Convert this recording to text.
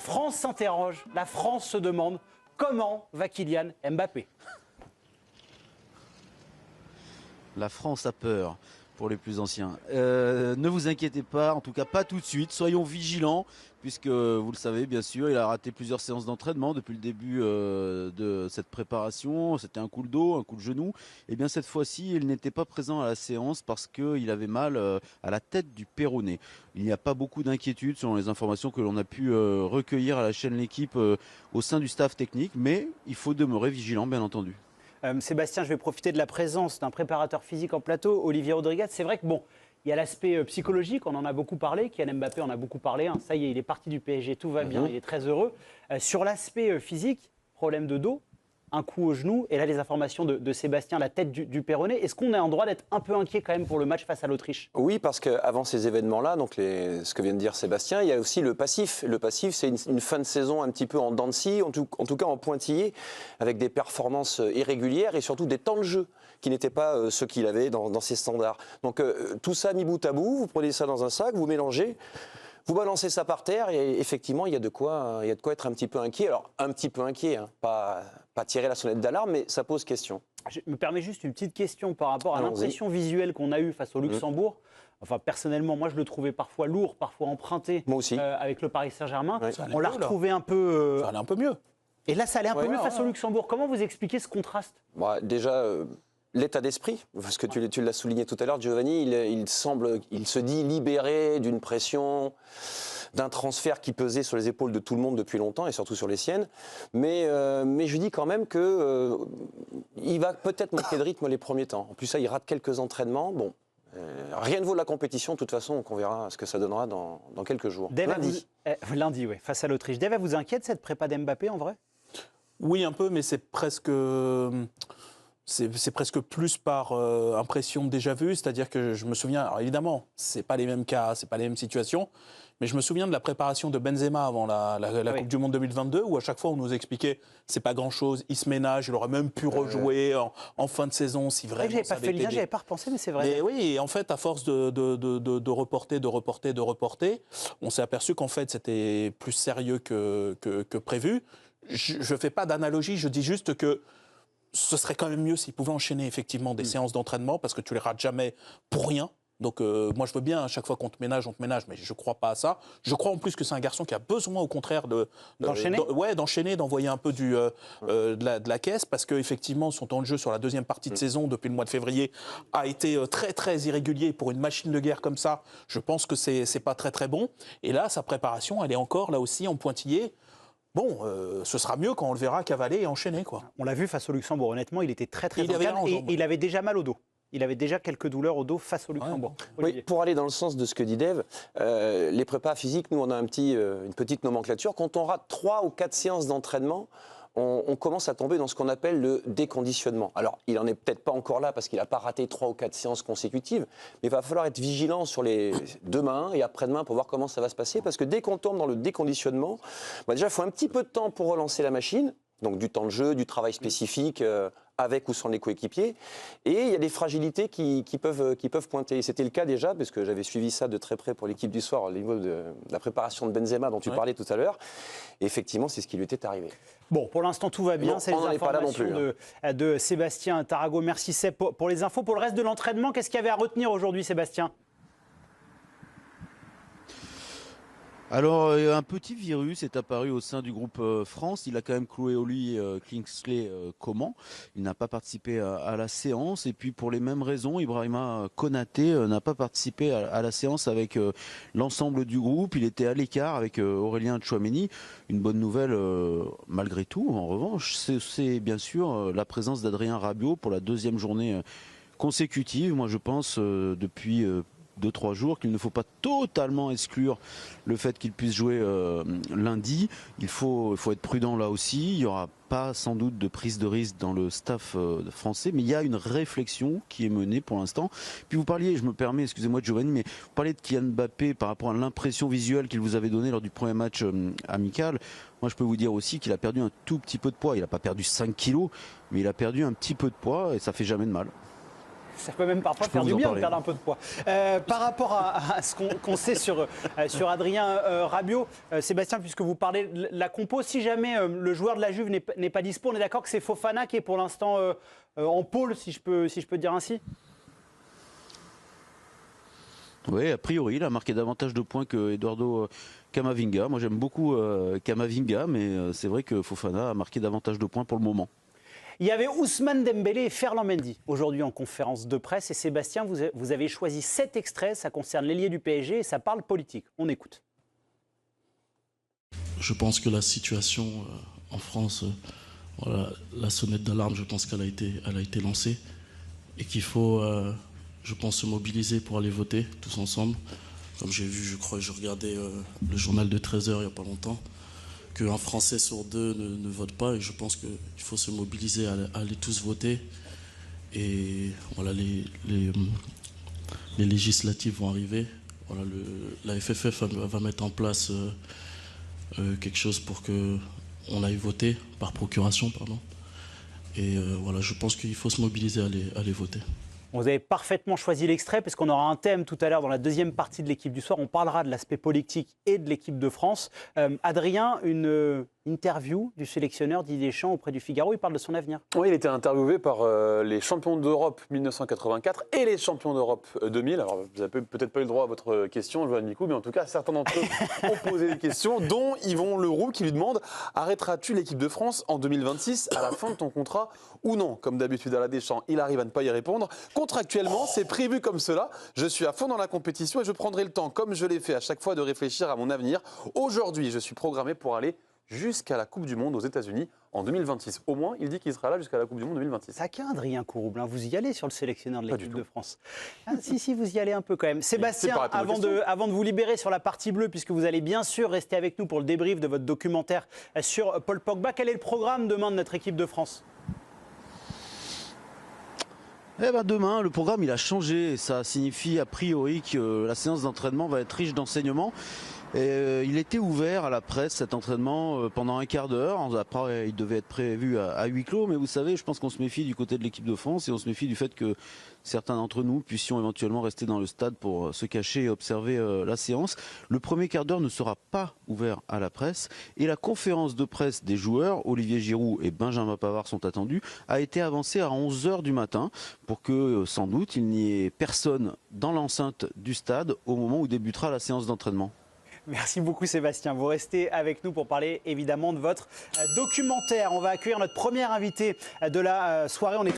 France s'interroge, la France se demande comment va Kylian Mbappé. La France a peur pour les plus anciens. Ne vous inquiétez pas, en tout cas pas tout de suite. Soyons vigilants, puisque vous le savez bien sûr, il a raté plusieurs séances d'entraînement depuis le début de cette préparation. C'était un coup de dos, un coup de genou. Et bien cette fois-ci, il n'était pas présent à la séance parce qu'il avait mal à la tête du péroné. Il n'y a pas beaucoup d'inquiétude selon les informations que l'on a pu recueillir à la chaîne L'Équipe au sein du staff technique, mais il faut demeurer vigilant bien entendu. Sébastien, je vais profiter de la présence d'un préparateur physique en plateau, Olivier Rodriguez. C'est vrai que bon, il y a l'aspect psychologique, on en a beaucoup parlé, Kylian Mbappé en a beaucoup parlé. Hein. Ça y est, il est parti du PSG, tout va bien, il est très heureux. Sur l'aspect physique, problème de dos, un coup au genou, et là les informations de Sébastien, la tête du péroné. Est-ce qu'on est en droit d'être un peu inquiet quand même pour le match face à l'Autriche? Oui, parce qu'avant ces événements-là, donc ce que vient de dire Sébastien, il y a aussi le passif. Le passif, c'est une fin de saison un petit peu en dents de scie, en tout cas en pointillé, avec des performances irrégulières et surtout des temps de jeu qui n'étaient pas ceux qu'il avait dans ses standards. Donc tout ça mis bout à bout, vous prenez ça dans un sac, vous mélangez. Vous balancez ça par terre et effectivement, il y a de quoi être un petit peu inquiet. Alors, un petit peu inquiet, hein, pas tirer la sonnette d'alarme, mais ça pose question. Je me permets juste une petite question par rapport à l'impression visuelle qu'on a eue face au Luxembourg. Enfin, personnellement, moi, je le trouvais parfois lourd, parfois emprunté. Moi aussi. Avec le Paris Saint-Germain. Ouais. On l'a retrouvé un peu... Ça allait un peu mieux. Et là, ça allait un peu mieux face au Luxembourg. Comment vous expliquez ce contraste? Déjà... l'état d'esprit, parce que tu l'as souligné tout à l'heure, Giovanni, il se dit libéré d'une pression, d'un transfert qui pesait sur les épaules de tout le monde depuis longtemps et surtout sur les siennes. Mais je dis quand même que il va peut-être manquer de rythme les premiers temps. En plus, ça, il rate quelques entraînements. Bon, rien ne vaut la compétition de toute façon, donc on verra ce que ça donnera dans quelques jours. Lundi. Lundi, oui, face à l'Autriche. Dave, vous inquiète cette prépa d'Mbappé en vrai? Oui, un peu, mais c'est presque plus par impression de déjà vu, c'est-à-dire que je me souviens, alors évidemment, c'est pas les mêmes cas, c'est pas les mêmes situations, mais je me souviens de la préparation de Benzema avant la Coupe du Monde 2022, où à chaque fois on nous expliquait c'est pas grand-chose, il se ménage, il aurait même pu rejouer en fin de saison si vraiment. J'avais pas repensé, mais c'est vrai. Mais oui, et en fait, à force de reporter, on s'est aperçu qu'en fait c'était plus sérieux que prévu. Je fais pas d'analogie, je dis juste que ce serait quand même mieux s'il pouvait enchaîner effectivement des séances d'entraînement parce que tu les rates jamais pour rien. Donc moi je veux bien à chaque fois qu'on te ménage, mais je crois pas à ça. Je crois en plus que c'est un garçon qui a besoin au contraire d'enchaîner, d'envoyer un peu de la caisse parce que effectivement son temps de jeu sur la deuxième partie de saison depuis le mois de février a été très très irrégulier pour une machine de guerre comme ça. Je pense que c'est pas très très bon. Et là sa préparation elle est encore là aussi en pointillé. Bon, ce sera mieux quand on le verra cavaler et enchaîner, quoi. On l'a vu face au Luxembourg, honnêtement, il était très très calme et il avait déjà mal au dos. Il avait déjà quelques douleurs au dos face au Luxembourg. Ouais. Oui, pour aller dans le sens de ce que dit Dave, les prépas physiques, nous on a une petite nomenclature. Quand on rate 3 ou 4 séances d'entraînement, on commence à tomber dans ce qu'on appelle le déconditionnement. Alors, il n'en est peut-être pas encore là parce qu'il n'a pas raté 3 ou 4 séances consécutives, mais il va falloir être vigilant sur les demain et après-demain pour voir comment ça va se passer, parce que dès qu'on tombe dans le déconditionnement, déjà, il faut un petit peu de temps pour relancer la machine, donc du temps de jeu, du travail spécifique, avec ou sans les coéquipiers, et il y a des fragilités qui peuvent pointer. Et c'était le cas déjà, parce que j'avais suivi ça de très près pour l'équipe du soir, au niveau de la préparation de Benzema dont tu parlais tout à l'heure. Et effectivement, c'est ce qui lui était arrivé. Bon, pour l'instant, tout va bien. Bon, c'est les informations de Sébastien Tarago. Merci Seb pour les infos. Pour le reste de l'entraînement, qu'est-ce qu'il y avait à retenir aujourd'hui, Sébastien? Alors, un petit virus est apparu au sein du groupe France. Il a quand même cloué au lit Kingsley Coman. Il n'a pas participé à la séance. Et puis, pour les mêmes raisons, Ibrahima Konaté n'a pas participé à la séance avec l'ensemble du groupe. Il était à l'écart avec Aurélien Tchouaméni. Une bonne nouvelle, malgré tout, en revanche, c'est bien sûr la présence d'Adrien Rabiot pour la deuxième journée consécutive. Moi, je pense, depuis 2-3 jours, qu'il ne faut pas totalement exclure le fait qu'il puisse jouer lundi. Il faut être prudent là aussi. Il n'y aura pas sans doute de prise de risque dans le staff français, mais il y a une réflexion qui est menée pour l'instant. Puis vous parliez, je me permets, excusez-moi Giovanni, mais vous parliez de Kylian Mbappé par rapport à l'impression visuelle qu'il vous avait donnée lors du premier match amical. Moi je peux vous dire aussi qu'il a perdu un tout petit peu de poids. Il n'a pas perdu 5 kilos, mais il a perdu un petit peu de poids et ça fait jamais de mal. Ça peut même parfois faire du bien de perdre un peu de poids. Par rapport à ce qu'on sait sur Adrien Rabiot, Sébastien, puisque vous parlez de la compo, si jamais le joueur de la Juve n'est pas dispo, on est d'accord que c'est Fofana qui est pour l'instant en pôle, si je peux dire ainsi? Oui, a priori, il a marqué davantage de points que Eduardo Camavinga. Moi, j'aime beaucoup Camavinga, mais c'est vrai que Fofana a marqué davantage de points pour le moment. Il y avait Ousmane Dembélé et Ferland Mendy aujourd'hui en conférence de presse. Et Sébastien, vous avez choisi 7 extraits. Ça concerne l'ailier du PSG et ça parle politique. On écoute. Je pense que la situation en France, voilà, la sonnette d'alarme, je pense qu'elle a été lancée et qu'il faut, je pense, se mobiliser pour aller voter tous ensemble. Comme j'ai vu, je regardais le journal de 13h il n'y a pas longtemps, qu'un Français sur 2 ne vote pas, et je pense qu'il faut se mobiliser à aller tous voter. Et voilà, les législatives vont arriver. Voilà, la FFF va mettre en place quelque chose pour qu'on aille voter par procuration, pardon. Et voilà, je pense qu'il faut se mobiliser à aller voter. Vous avez parfaitement choisi l'extrait parce qu'on aura un thème tout à l'heure dans la deuxième partie de l'équipe du soir. On parlera de l'aspect politique et de l'équipe de France. Adrien, une interview du sélectionneur Didier Deschamps auprès du Figaro. Il parle de son avenir. Oui, il était interviewé par les champions d'Europe 1984 et les champions d'Europe 2000. Alors, vous n'avez peut-être pas eu le droit à votre question, Johan Micou, mais en tout cas, certains d'entre eux ont posé des questions, dont Yvon Leroux qui lui demande « Arrêteras-tu l'équipe de France en 2026 à la fin de ton contrat ou non ?» Comme d'habitude à la Deschamps, il arrive à ne pas y répondre. Contractuellement, c'est prévu comme cela. Je suis à fond dans la compétition et je prendrai le temps, comme je l'ai fait à chaque fois, de réfléchir à mon avenir. Aujourd'hui, je suis programmé pour aller jusqu'à la Coupe du Monde aux États-Unis en 2026. Au moins, il dit qu'il sera là jusqu'à la Coupe du Monde 2026. Taquin, Adrien Courouble, vous y allez sur le sélectionneur de l'équipe de France. Ah, si, vous y allez un peu quand même. Sébastien, avant de vous libérer sur la partie bleue, puisque vous allez bien sûr rester avec nous pour le débrief de votre documentaire sur Paul Pogba, quel est le programme demain de notre équipe de France ? Demain, le programme il a changé. Ça signifie a priori que la séance d'entraînement va être riche d'enseignements. Et, il était ouvert à la presse, cet entraînement, pendant un quart d'heure. Après, il devait être prévu à huis clos. Mais vous savez, je pense qu'on se méfie du côté de l'équipe de France et on se méfie du fait que certains d'entre nous puissions éventuellement rester dans le stade pour se cacher et observer la séance. Le premier quart d'heure ne sera pas ouvert à la presse. Et la conférence de presse des joueurs, Olivier Giroud et Benjamin Pavard sont attendus, a été avancée à 11h du matin pour que, sans doute, il n'y ait personne dans l'enceinte du stade au moment où débutera la séance d'entraînement. Merci beaucoup Sébastien. Vous restez avec nous pour parler évidemment de votre documentaire. On va accueillir notre premier invité de la soirée. On est